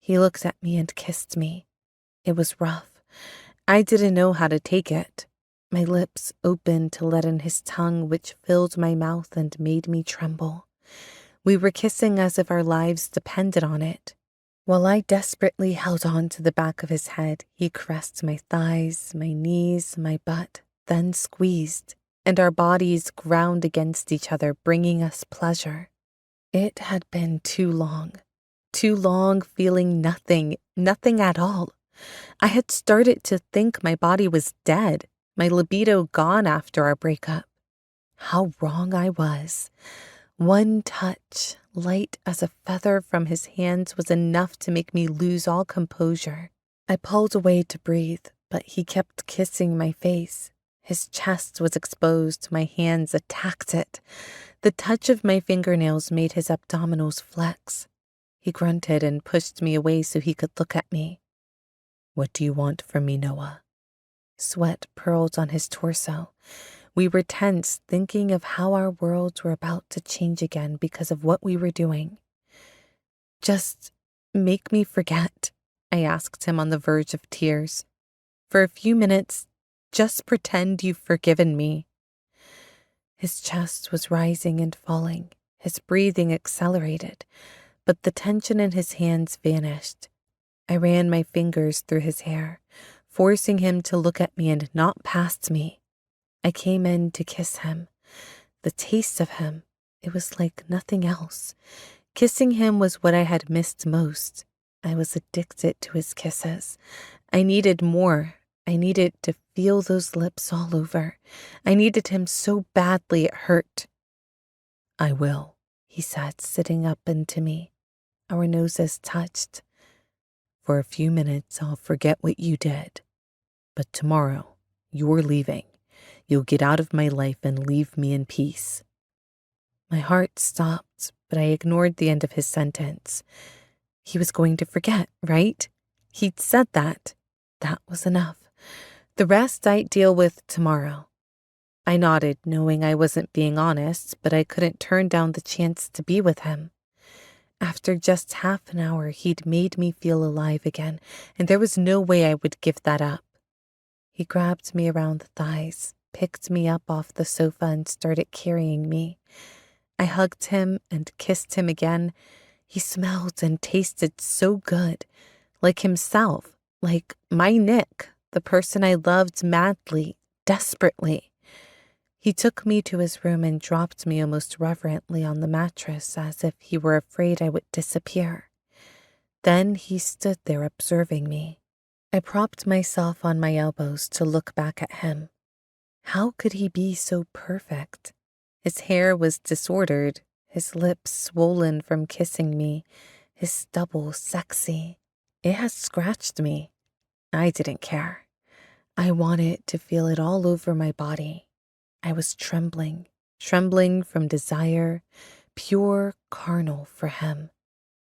He looked at me and kissed me. It was rough. I didn't know how to take it. My lips opened to let in his tongue, which filled my mouth and made me tremble. We were kissing as if our lives depended on it. While I desperately held on to the back of his head, he caressed my thighs, my knees, my butt, then squeezed, and our bodies ground against each other, bringing us pleasure. It had been too long feeling nothing at all. I had started to think my body was dead, my libido gone after our breakup. How wrong I was. One touch, light as a feather from his hands, was enough to make me lose all composure. I pulled away to breathe, but he kept kissing my face. His chest was exposed, my hands attacked it. The touch of my fingernails made his abdominals flex. He grunted and pushed me away so he could look at me. "What do you want from me, Noah?" Sweat purled on his torso. We were tense, thinking of how our worlds were about to change again because of what we were doing. "Just make me forget," I asked him on the verge of tears. "For a few minutes, just pretend you've forgiven me." His chest was rising and falling. His breathing accelerated, but the tension in his hands vanished. I ran my fingers through his hair, forcing him to look at me and not past me. I came in to kiss him. The taste of him, it was like nothing else. Kissing him was what I had missed most. I was addicted to his kisses. I needed more. I needed to feel those lips all over. I needed him so badly it hurt. "I will," he said, sitting up into me. Our noses touched. "For a few minutes, I'll forget what you did. But tomorrow, you're leaving. You'll get out of my life and leave me in peace." My heart stopped, but I ignored the end of his sentence. He was going to forget, right? He'd said that. That was enough. The rest I'd deal with tomorrow. I nodded, knowing I wasn't being honest, but I couldn't turn down the chance to be with him. After just half an hour, he'd made me feel alive again, and there was no way I would give that up. He grabbed me around the thighs, picked me up off the sofa, and started carrying me. I hugged him and kissed him again. He smelled and tasted so good, like himself, like my Nick, the person I loved madly, desperately. He took me to his room and dropped me almost reverently on the mattress as if he were afraid I would disappear. Then he stood there observing me. I propped myself on my elbows to look back at him. How could he be so perfect? His hair was disordered, his lips swollen from kissing me, his stubble sexy. It had scratched me. I didn't care. I wanted to feel it all over my body. I was trembling from desire, pure carnal for him.